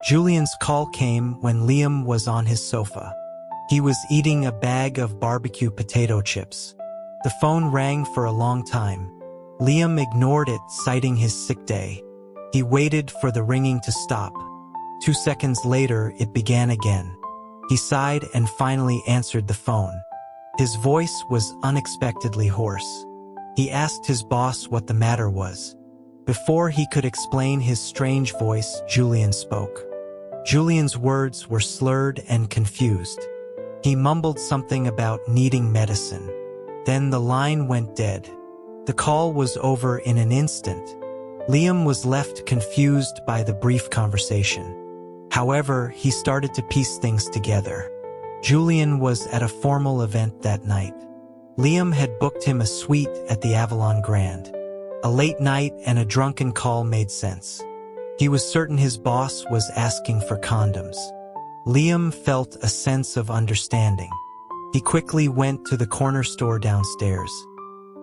Julian's call came when Liam was on his sofa. He was eating a bag of barbecue potato chips. The phone rang for a long time. Liam ignored it, citing his sick day. He waited for the ringing to stop. 2 seconds later, it began again. He sighed and finally answered the phone. His voice was unexpectedly hoarse. He asked his boss what the matter was. Before he could explain his strange voice, Julian spoke. Julian's words were slurred and confused. He mumbled something about needing medicine. Then the line went dead. The call was over in an instant. Liam was left confused by the brief conversation. However, he started to piece things together. Julian was at a formal event that night. Liam had booked him a suite at the Avalon Grand. A late night and a drunken call made sense. He was certain his boss was asking for condoms. Liam felt a sense of understanding. He quickly went to the corner store downstairs.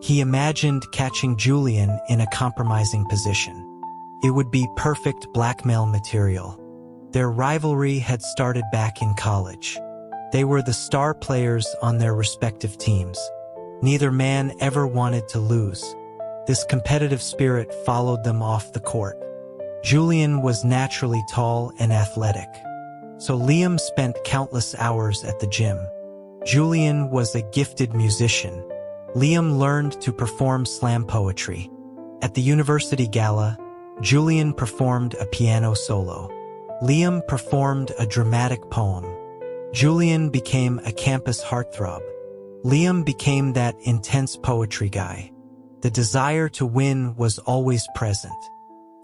He imagined catching Julian in a compromising position. It would be perfect blackmail material. Their rivalry had started back in college. They were the star players on their respective teams. Neither man ever wanted to lose. This competitive spirit followed them off the court. Julian was naturally tall and athletic, so Liam spent countless hours at the gym. Julian was a gifted musician. Liam learned to perform slam poetry. At the university gala, Julian performed a piano solo. Liam performed a dramatic poem. Julian became a campus heartthrob. Liam became that intense poetry guy. The desire to win was always present.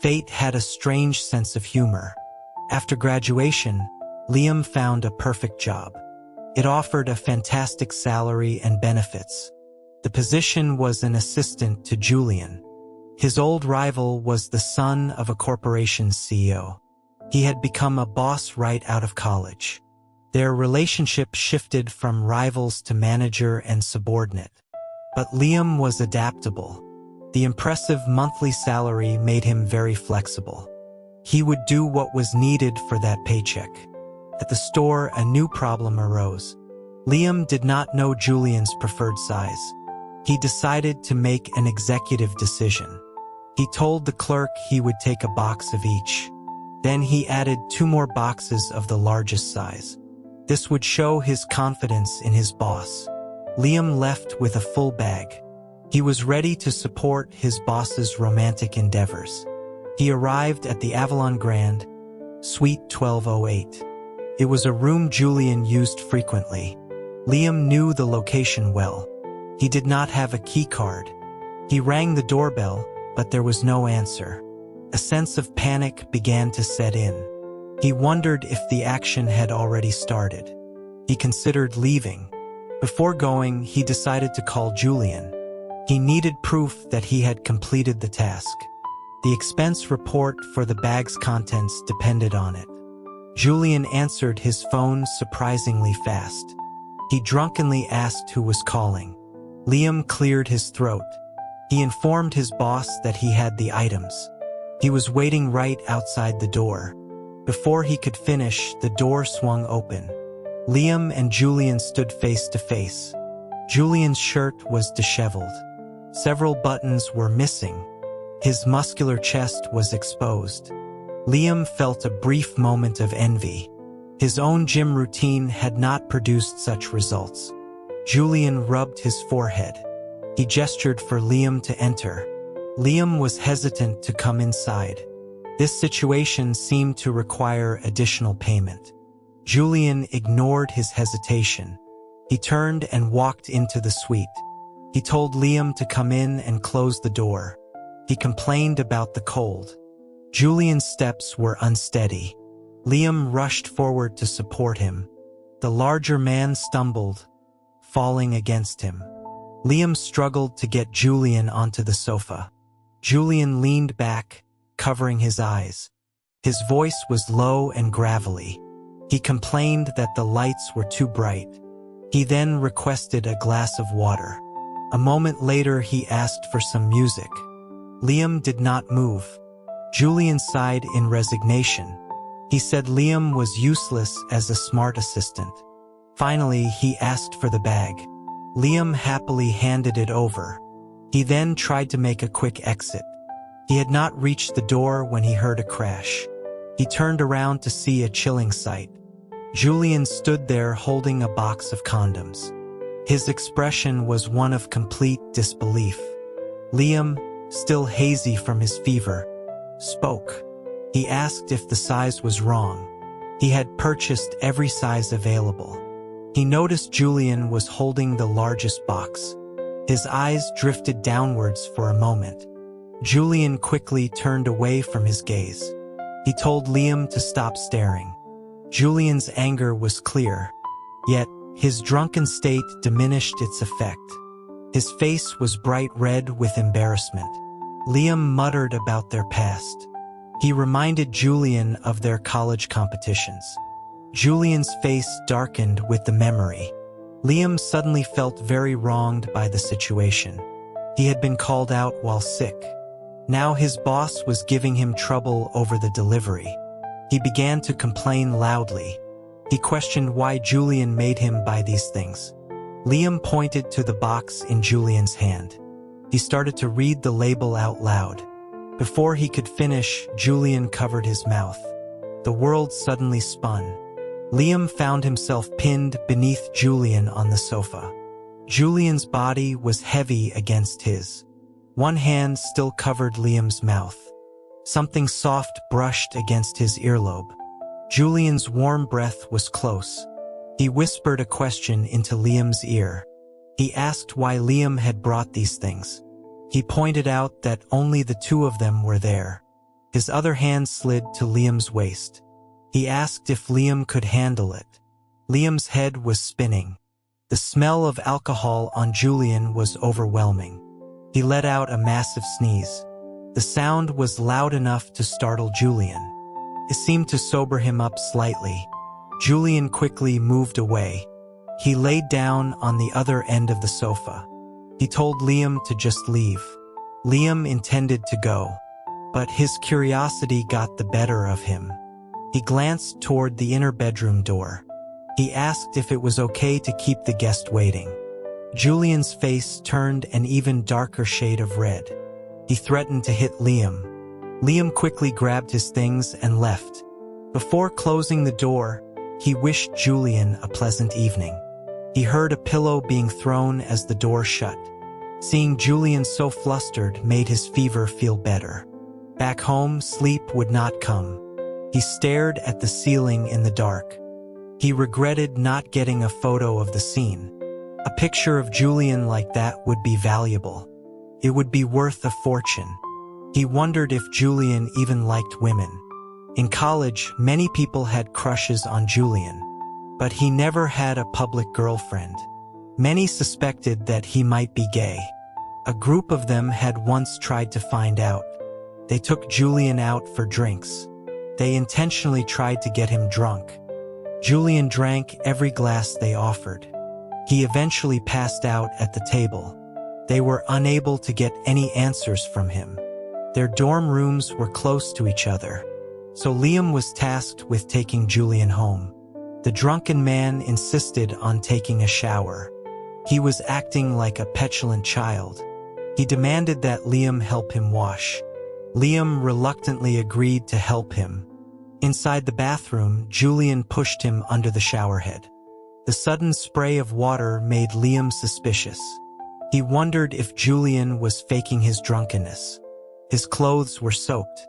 Fate had a strange sense of humor. After graduation, Liam found a perfect job. It offered a fantastic salary and benefits. The position was an assistant to Julian. His old rival was the son of a corporation's CEO. He had become a boss right out of college. Their relationship shifted from rivals to manager and subordinate. But Liam was adaptable. The impressive monthly salary made him very flexible. He would do what was needed for that paycheck. At the store, a new problem arose. Liam did not know Julian's preferred size. He decided to make an executive decision. He told the clerk he would take a box of each. Then he added 2 more boxes of the largest size. This would show his confidence in his boss. Liam left with a full bag. He was ready to support his boss's romantic endeavors. He arrived at the Avalon Grand, Suite 1208. It was a room Julian used frequently. Liam knew the location well. He did not have a key card. He rang the doorbell, but there was no answer. A sense of panic began to set in. He wondered if the action had already started. He considered leaving. Before going, he decided to call Julian. He needed proof that he had completed the task. The expense report for the bag's contents depended on it. Julian answered his phone surprisingly fast. He drunkenly asked who was calling. Liam cleared his throat. He informed his boss that he had the items. He was waiting right outside the door. Before he could finish, the door swung open. Liam and Julian stood face to face. Julian's shirt was disheveled. Several buttons were missing. His muscular chest was exposed. Liam felt a brief moment of envy. His own gym routine had not produced such results. Julian rubbed his forehead. He gestured for Liam to enter. Liam was hesitant to come inside. This situation seemed to require additional payment. Julian ignored his hesitation. He turned and walked into the suite. He told Liam to come in and close the door. He complained about the cold. Julian's steps were unsteady. Liam rushed forward to support him. The larger man stumbled, falling against him. Liam struggled to get Julian onto the sofa. Julian leaned back, covering his eyes. His voice was low and gravelly. He complained that the lights were too bright. He then requested a glass of water. A moment later, he asked for some music. Liam did not move. Julian sighed in resignation. He said Liam was useless as a smart assistant. Finally, he asked for the bag. Liam happily handed it over. He then tried to make a quick exit. He had not reached the door when he heard a crash. He turned around to see a chilling sight. Julian stood there holding a box of condoms. His expression was one of complete disbelief. Liam, still hazy from his fever, spoke. He asked if the size was wrong. He had purchased every size available. He noticed Julian was holding the largest box. His eyes drifted downwards for a moment. Julian quickly turned away from his gaze. He told Liam to stop staring. Julian's anger was clear, yet his drunken state diminished its effect. His face was bright red with embarrassment. Liam muttered about their past. He reminded Julian of their college competitions. Julian's face darkened with the memory. Liam suddenly felt very wronged by the situation. He had been called out while sick. Now his boss was giving him trouble over the delivery. He began to complain loudly. He questioned why Julian made him buy these things. Liam pointed to the box in Julian's hand. He started to read the label out loud. Before he could finish, Julian covered his mouth. The world suddenly spun. Liam found himself pinned beneath Julian on the sofa. Julian's body was heavy against his. One hand still covered Liam's mouth. Something soft brushed against his earlobe. Julian's warm breath was close. He whispered a question into Liam's ear. He asked why Liam had brought these things. He pointed out that only the two of them were there. His other hand slid to Liam's waist. He asked if Liam could handle it. Liam's head was spinning. The smell of alcohol on Julian was overwhelming. He let out a massive sneeze. The sound was loud enough to startle Julian. It seemed to sober him up slightly. Julian quickly moved away. He laid down on the other end of the sofa. He told Liam to just leave. Liam intended to go, but his curiosity got the better of him. He glanced toward the inner bedroom door. He asked if it was okay to keep the guest waiting. Julian's face turned an even darker shade of red. He threatened to hit Liam. Liam quickly grabbed his things and left. Before closing the door, he wished Julian a pleasant evening. He heard a pillow being thrown as the door shut. Seeing Julian so flustered made his fever feel better. Back home, sleep would not come. He stared at the ceiling in the dark. He regretted not getting a photo of the scene. A picture of Julian like that would be valuable. It would be worth a fortune. He wondered if Julian even liked women. In college, many people had crushes on Julian, but he never had a public girlfriend. Many suspected that he might be gay. A group of them had once tried to find out. They took Julian out for drinks. They intentionally tried to get him drunk. Julian drank every glass they offered. He eventually passed out at the table. They were unable to get any answers from him. Their dorm rooms were close to each other, so Liam was tasked with taking Julian home. The drunken man insisted on taking a shower. He was acting like a petulant child. He demanded that Liam help him wash. Liam reluctantly agreed to help him. Inside the bathroom, Julian pushed him under the showerhead. The sudden spray of water made Liam suspicious. He wondered if Julian was faking his drunkenness. His clothes were soaked.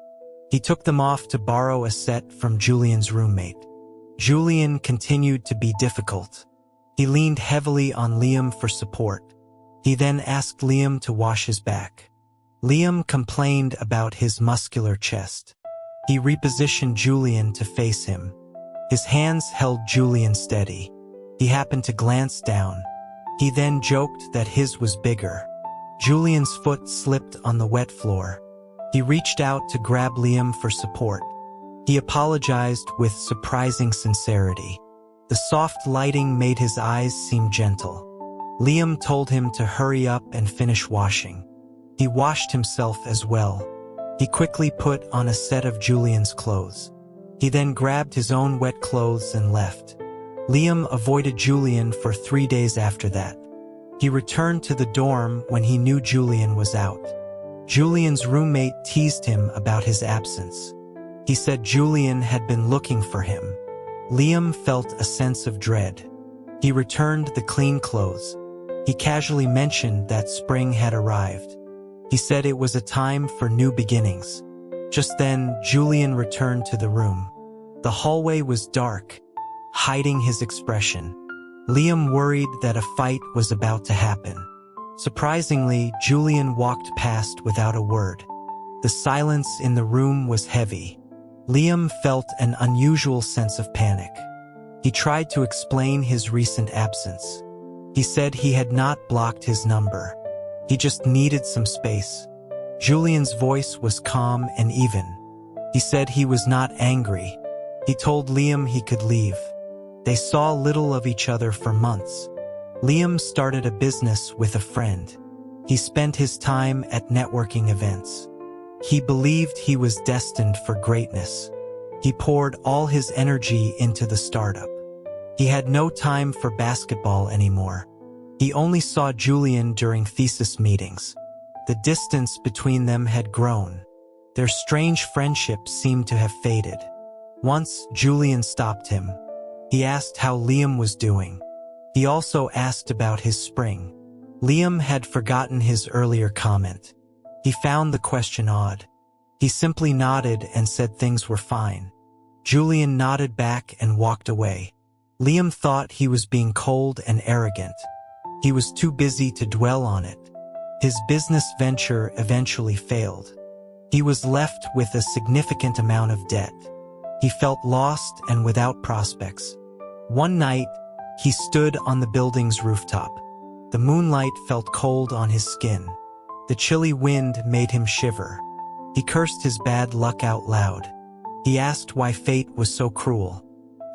He took them off to borrow a set from Julian's roommate. Julian continued to be difficult. He leaned heavily on Liam for support. He then asked Liam to wash his back. Liam complained about his muscular chest. He repositioned Julian to face him. His hands held Julian steady. He happened to glance down. He then joked that his was bigger. Julian's foot slipped on the wet floor. He reached out to grab Liam for support. He apologized with surprising sincerity. The soft lighting made his eyes seem gentle. Liam told him to hurry up and finish washing. He washed himself as well. He quickly put on a set of Julian's clothes. He then grabbed his own wet clothes and left. Liam avoided Julian for 3 days after that. He returned to the dorm when he knew Julian was out. Julian's roommate teased him about his absence. He said Julian had been looking for him. Liam felt a sense of dread. He returned the clean clothes. He casually mentioned that spring had arrived. He said it was a time for new beginnings. Just then, Julian returned to the room. The hallway was dark, hiding his expression. Liam worried that a fight was about to happen. Surprisingly, Julian walked past without a word. The silence in the room was heavy. Liam felt an unusual sense of panic. He tried to explain his recent absence. He said he had not blocked his number. He just needed some space. Julian's voice was calm and even. He said he was not angry. He told Liam he could leave. They saw little of each other for months. Liam started a business with a friend. He spent his time at networking events. He believed he was destined for greatness. He poured all his energy into the startup. He had no time for basketball anymore. He only saw Julian during thesis meetings. The distance between them had grown. Their strange friendship seemed to have faded. Once, Julian stopped him. He asked how Liam was doing. He also asked about his spring. Liam had forgotten his earlier comment. He found the question odd. He simply nodded and said things were fine. Julian nodded back and walked away. Liam thought he was being cold and arrogant. He was too busy to dwell on it. His business venture eventually failed. He was left with a significant amount of debt. He felt lost and without prospects. One night, he stood on the building's rooftop. The moonlight felt cold on his skin. The chilly wind made him shiver. He cursed his bad luck out loud. He asked why fate was so cruel.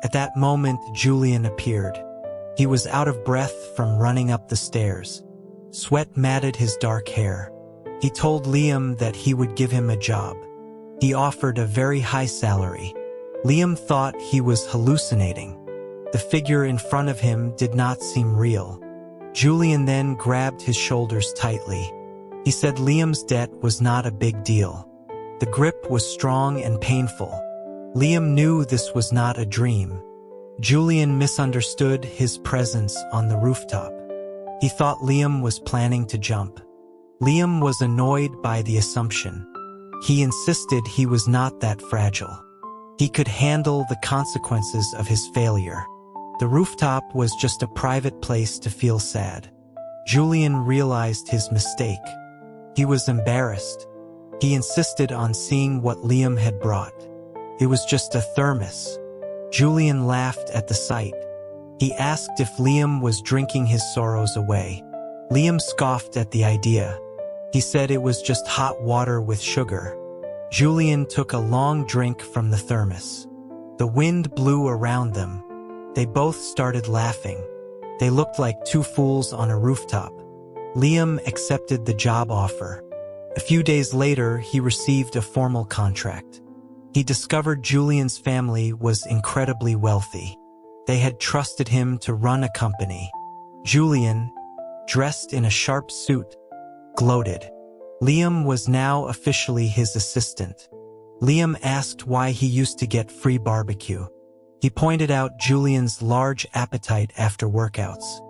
At that moment, Julian appeared. He was out of breath from running up the stairs. Sweat matted his dark hair. He told Liam that he would give him a job. He offered a very high salary. Liam thought he was hallucinating. The figure in front of him did not seem real. Julian then grabbed his shoulders tightly. He said Liam's debt was not a big deal. The grip was strong and painful. Liam knew this was not a dream. Julian misunderstood his presence on the rooftop. He thought Liam was planning to jump. Liam was annoyed by the assumption. He insisted he was not that fragile. He could handle the consequences of his failure. The rooftop was just a private place to feel sad. Julian realized his mistake. He was embarrassed. He insisted on seeing what Liam had brought. It was just a thermos. Julian laughed at the sight. He asked if Liam was drinking his sorrows away. Liam scoffed at the idea. He said it was just hot water with sugar. Julian took a long drink from the thermos. The wind blew around them. They both started laughing. They looked like two fools on a rooftop. Liam accepted the job offer. A few days later, he received a formal contract. He discovered Julian's family was incredibly wealthy. They had trusted him to run a company. Julian, dressed in a sharp suit, gloated. Liam was now officially his assistant. Liam asked why he used to get free barbecue. He pointed out Julian's large appetite after workouts.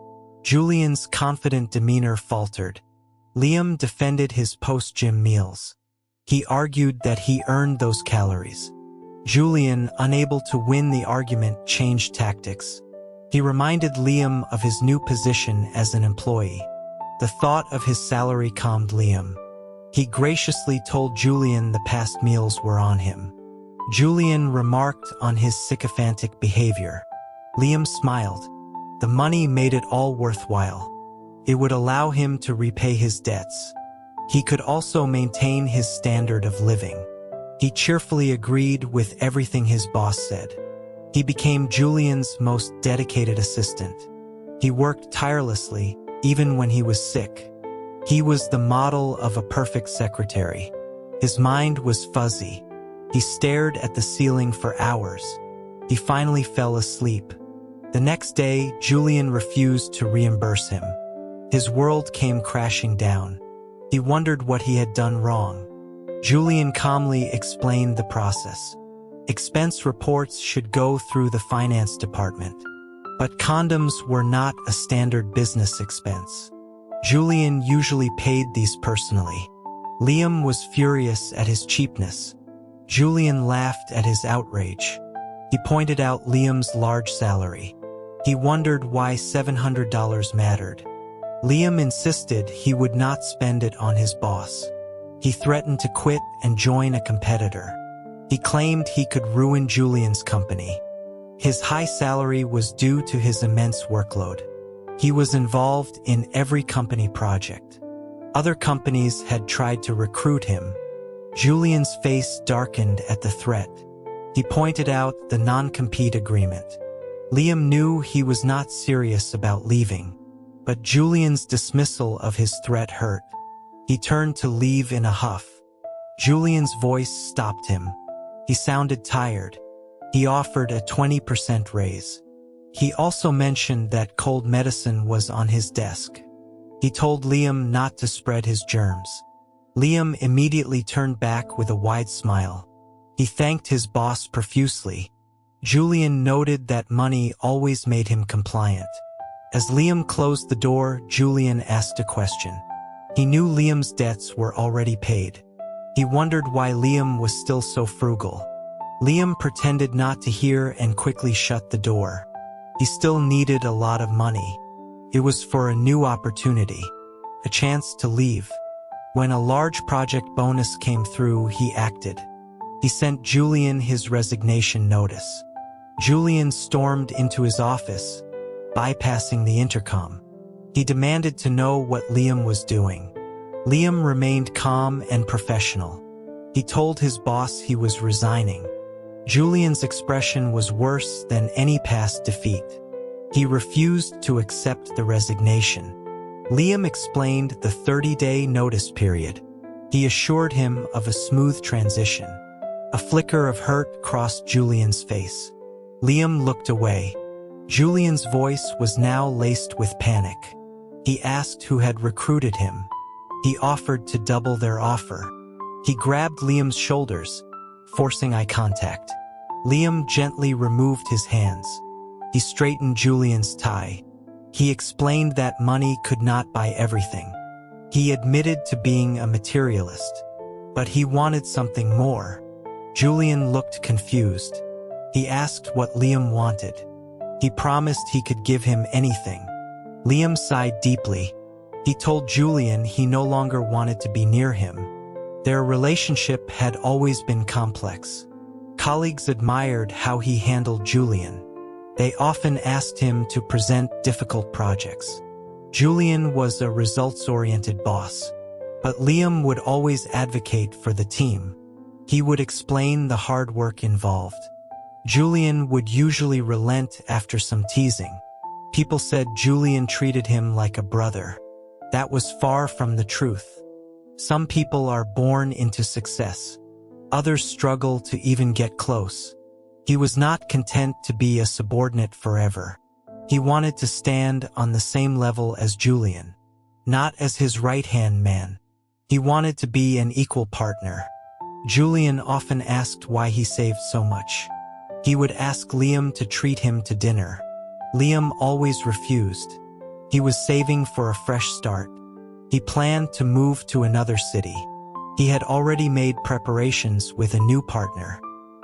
Julian's confident demeanor faltered. Liam defended his post-gym meals. He argued that he earned those calories. Julian, unable to win the argument, changed tactics. He reminded Liam of his new position as an employee. The thought of his salary calmed Liam. He graciously told Julian the past meals were on him. Julian remarked on his sycophantic behavior. Liam smiled. The money made it all worthwhile. It would allow him to repay his debts. He could also maintain his standard of living. He cheerfully agreed with everything his boss said. He became Julian's most dedicated assistant. He worked tirelessly, even when he was sick. He was the model of a perfect secretary. His mind was fuzzy. He stared at the ceiling for hours. He finally fell asleep. The next day, Julian refused to reimburse him. His world came crashing down. He wondered what he had done wrong. Julian calmly explained the process. Expense reports should go through the finance department. But condoms were not a standard business expense. Julian usually paid these personally. Liam was furious at his cheapness. Julian laughed at his outrage. He pointed out Liam's large salary. He wondered why $700 mattered. Liam insisted he would not spend it on his boss. He threatened to quit and join a competitor. He claimed he could ruin Julian's company. His high salary was due to his immense workload. He was involved in every company project. Other companies had tried to recruit him. Julian's face darkened at the threat. He pointed out the non-compete agreement. Liam knew he was not serious about leaving, but Julian's dismissal of his threat hurt. He turned to leave in a huff. Julian's voice stopped him. He sounded tired. He offered a 20% raise. He also mentioned that cold medicine was on his desk. He told Liam not to spread his germs. Liam immediately turned back with a wide smile. He thanked his boss profusely. Julian noted that money always made him compliant. As Liam closed the door, Julian asked a question. He knew Liam's debts were already paid. He wondered why Liam was still so frugal. Liam pretended not to hear and quickly shut the door. He still needed a lot of money. It was for a new opportunity, a chance to leave. When a large project bonus came through, he acted. He sent Julian his resignation notice. Julian stormed into his office, bypassing the intercom. He demanded to know what Liam was doing. Liam remained calm and professional. He told his boss he was resigning. Julian's expression was worse than any past defeat. He refused to accept the resignation. Liam explained the 30-day notice period. He assured him of a smooth transition. A flicker of hurt crossed Julian's face. Liam looked away. Julian's voice was now laced with panic. He asked who had recruited him. He offered to double their offer. He grabbed Liam's shoulders, forcing eye contact. Liam gently removed his hands. He straightened Julian's tie. He explained that money could not buy everything. He admitted to being a materialist, but he wanted something more. Julian looked confused. He asked what Liam wanted. He promised he could give him anything. Liam sighed deeply. He told Julian he no longer wanted to be near him. Their relationship had always been complex. Colleagues admired how he handled Julian. They often asked him to present difficult projects. Julian was a results-oriented boss, but Liam would always advocate for the team. He would explain the hard work involved. Julian would usually relent after some teasing. People said Julian treated him like a brother. That was far from the truth. Some people are born into success. Others struggle to even get close. He was not content to be a subordinate forever. He wanted to stand on the same level as Julian, not as his right-hand man. He wanted to be an equal partner. Julian often asked why he saved so much. He would ask Liam to treat him to dinner. Liam always refused. He was saving for a fresh start. He planned to move to another city. He had already made preparations with a new partner.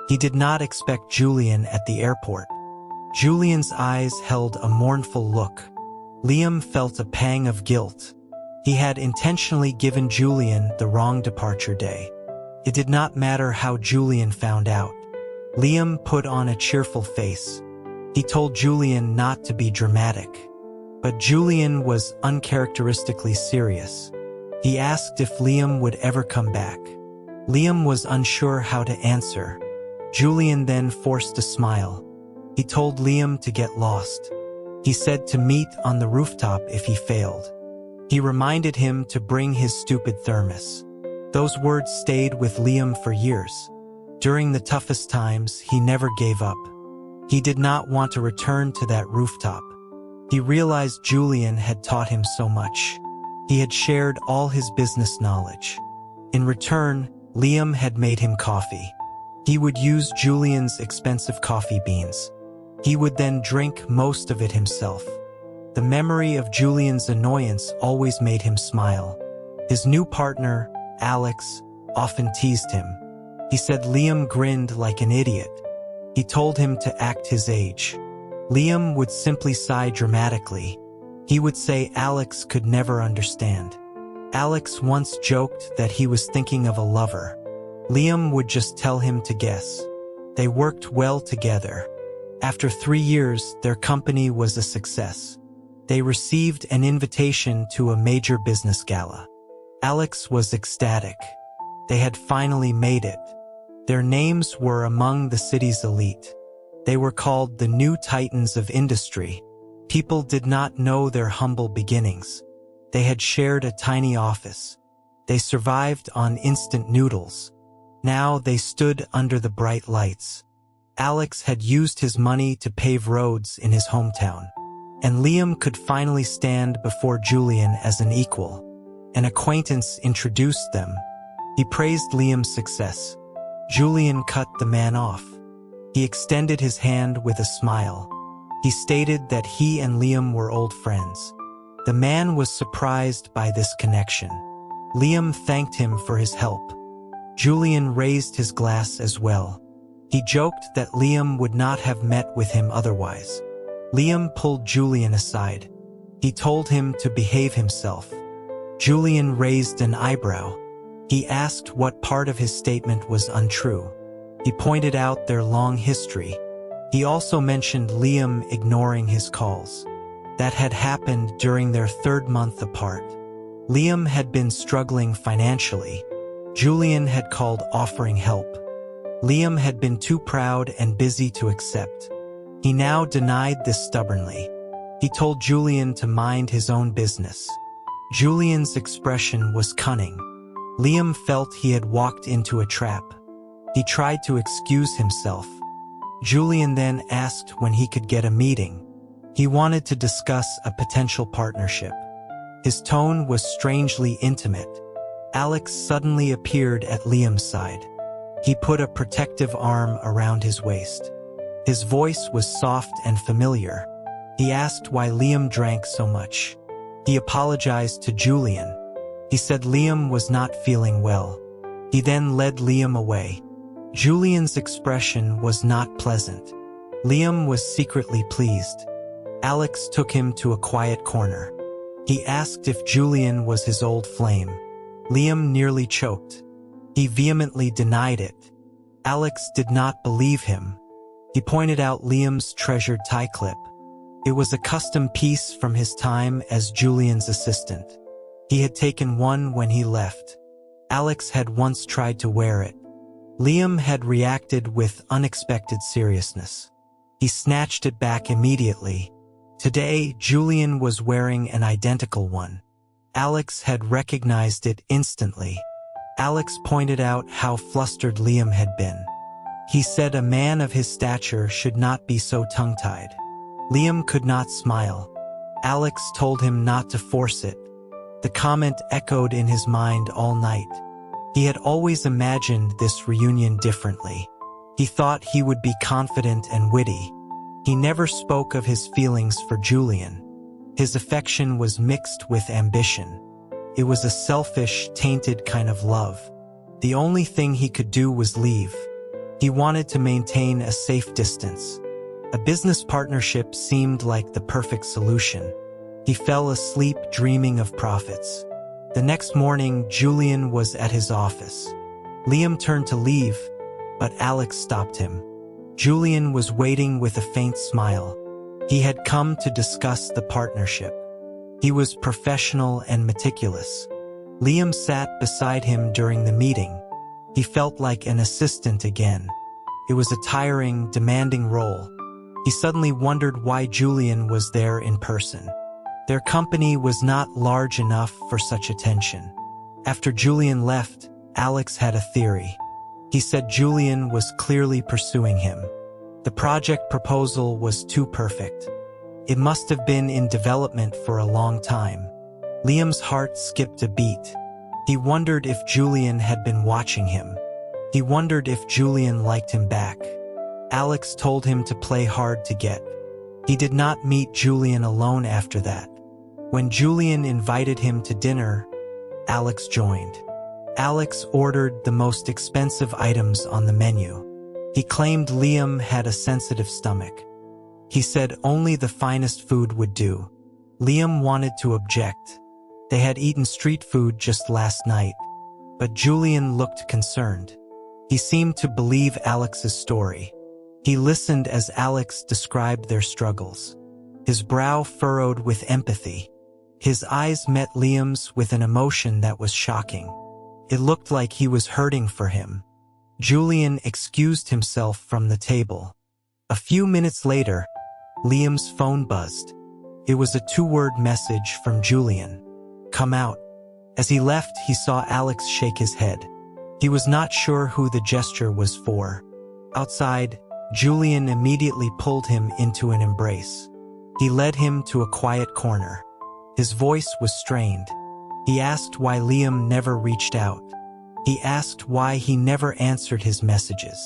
He did not expect Julian at the airport. Julian's eyes held a mournful look. Liam felt a pang of guilt. He had intentionally given Julian the wrong departure day. It did not matter how Julian found out. Liam put on a cheerful face. He told Julian not to be dramatic. But Julian was uncharacteristically serious. He asked if Liam would ever come back. Liam was unsure how to answer. Julian then forced a smile. He told Liam to get lost. He said to meet on the rooftop if he failed. He reminded him to bring his stupid thermos. Those words stayed with Liam for years. During the toughest times, he never gave up. He did not want to return to that rooftop. He realized Julian had taught him so much. He had shared all his business knowledge. In return, Liam had made him coffee. He would use Julian's expensive coffee beans. He would then drink most of it himself. The memory of Julian's annoyance always made him smile. His new partner, Alex, often teased him. He said Liam grinned like an idiot. He told him to act his age. Liam would simply sigh dramatically. He would say Alex could never understand. Alex once joked that he was thinking of a lover. Liam would just tell him to guess. They worked well together. After 3 years, their company was a success. They received an invitation to a major business gala. Alex was ecstatic. They had finally made it. Their names were among the city's elite. They were called the new titans of industry. People did not know their humble beginnings. They had shared a tiny office. They survived on instant noodles. Now they stood under the bright lights. Alex had used his money to pave roads in his hometown. And Liam could finally stand before Julian as an equal. An acquaintance introduced them. He praised Liam's success. Julian cut the man off. He extended his hand with a smile. He stated that he and Liam were old friends. The man was surprised by this connection. Liam thanked him for his help. Julian raised his glass as well. He joked that Liam would not have met with him otherwise. Liam pulled Julian aside. He told him to behave himself. Julian raised an eyebrow. He asked what part of his statement was untrue. He pointed out their long history. He also mentioned Liam ignoring his calls. That had happened during their 3rd month apart. Liam had been struggling financially. Julian had called offering help. Liam had been too proud and busy to accept. He now denied this stubbornly. He told Julian to mind his own business. Julian's expression was cunning. Liam felt he had walked into a trap. He tried to excuse himself. Julian then asked when he could get a meeting. He wanted to discuss a potential partnership. His tone was strangely intimate. Alex suddenly appeared at Liam's side. He put a protective arm around his waist. His voice was soft and familiar. He asked why Liam drank so much. He apologized to Julian. He said Liam was not feeling well. He then led Liam away. Julian's expression was not pleasant. Liam was secretly pleased. Alex took him to a quiet corner. He asked if Julian was his old flame. Liam nearly choked. He vehemently denied it. Alex did not believe him. He pointed out Liam's treasured tie clip. It was a custom piece from his time as Julian's assistant. He had taken one when he left. Alex had once tried to wear it. Liam had reacted with unexpected seriousness. He snatched it back immediately. Today, Julian was wearing an identical one. Alex had recognized it instantly. Alex pointed out how flustered Liam had been. He said a man of his stature should not be so tongue-tied. Liam could not smile. Alex told him not to force it. The comment echoed in his mind all night. He had always imagined this reunion differently. He thought he would be confident and witty. He never spoke of his feelings for Julian. His affection was mixed with ambition. It was a selfish, tainted kind of love. The only thing he could do was leave. He wanted to maintain a safe distance. A business partnership seemed like the perfect solution. He fell asleep dreaming of profits. The next morning, Julian was at his office. Liam turned to leave, but Alex stopped him. Julian was waiting with a faint smile. He had come to discuss the partnership. He was professional and meticulous. Liam sat beside him during the meeting. He felt like an assistant again. It was a tiring, demanding role. He suddenly wondered why Julian was there in person. Their company was not large enough for such attention. After Julian left, Alex had a theory. He said Julian was clearly pursuing him. The project proposal was too perfect. It must have been in development for a long time. Liam's heart skipped a beat. He wondered if Julian had been watching him. He wondered if Julian liked him back. Alex told him to play hard to get. He did not meet Julian alone after that. When Julian invited him to dinner, Alex joined. Alex ordered the most expensive items on the menu. He claimed Liam had a sensitive stomach. He said only the finest food would do. Liam wanted to object. They had eaten street food just last night, but Julian looked concerned. He seemed to believe Alex's story. He listened as Alex described their struggles. His brow furrowed with empathy. His eyes met Liam's with an emotion that was shocking. It looked like he was hurting for him. Julian excused himself from the table. A few minutes later, Liam's phone buzzed. It was a 2-word message from Julian. "Come out." As he left, he saw Alex shake his head. He was not sure who the gesture was for. Outside, Julian immediately pulled him into an embrace. He led him to a quiet corner. His voice was strained. He asked why Liam never reached out. He asked why he never answered his messages.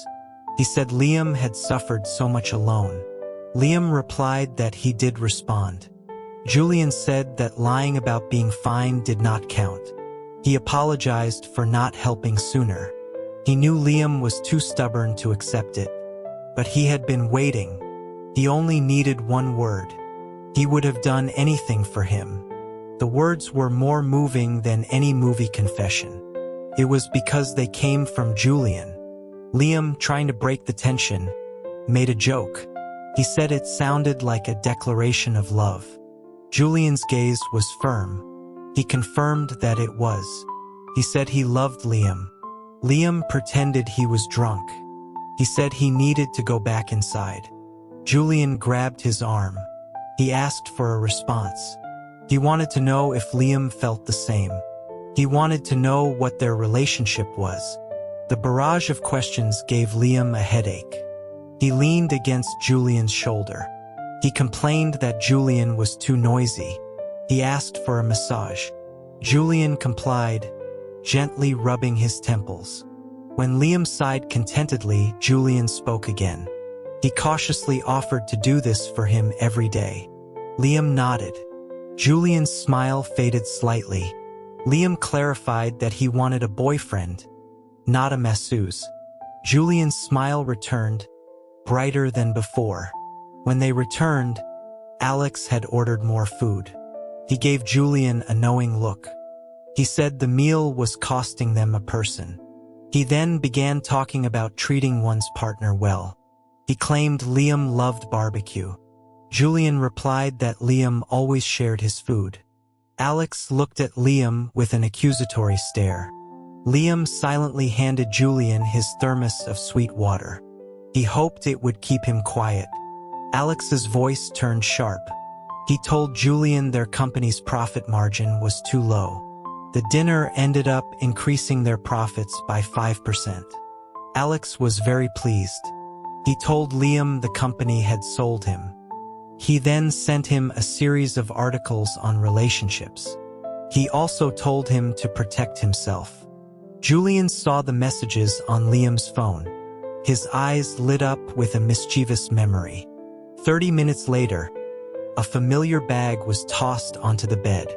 He said Liam had suffered so much alone. Liam replied that he did respond. Julian said that lying about being fine did not count. He apologized for not helping sooner. He knew Liam was too stubborn to accept it. But he had been waiting. He only needed one word. He would have done anything for him. The words were more moving than any movie confession. It was because they came from Julian. Liam, trying to break the tension, made a joke. He said it sounded like a declaration of love. Julian's gaze was firm. He confirmed that it was. He said he loved Liam. Liam pretended he was drunk. He said he needed to go back inside. Julian grabbed his arm. He asked for a response. He wanted to know if Liam felt the same. He wanted to know what their relationship was. The barrage of questions gave Liam a headache. He leaned against Julian's shoulder. He complained that Julian was too noisy. He asked for a massage. Julian complied, gently rubbing his temples. When Liam sighed contentedly, Julian spoke again. He cautiously offered to do this for him every day. Liam nodded. Julian's smile faded slightly. Liam clarified that he wanted a boyfriend, not a masseuse. Julian's smile returned, brighter than before. When they returned, Alex had ordered more food. He gave Julian a knowing look. He said the meal was costing them a person. He then began talking about treating one's partner well. He claimed Liam loved barbecue. Julian replied that Liam always shared his food. Alex looked at Liam with an accusatory stare. Liam silently handed Julian his thermos of sweet water. He hoped it would keep him quiet. Alex's voice turned sharp. He told Julian their company's profit margin was too low. The dinner ended up increasing their profits by 5%. Alex was very pleased. He told Liam the company had sold him. He then sent him a series of articles on relationships. He also told him to protect himself. Julian saw the messages on Liam's phone. His eyes lit up with a mischievous memory. 30 minutes later, a familiar bag was tossed onto the bed.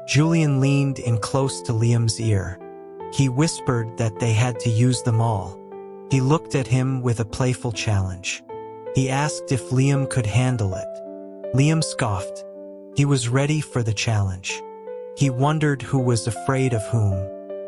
Julian leaned in close to Liam's ear. He whispered that they had to use them all. He looked at him with a playful challenge. He asked if Liam could handle it. Liam scoffed. He was ready for the challenge. He wondered who was afraid of whom.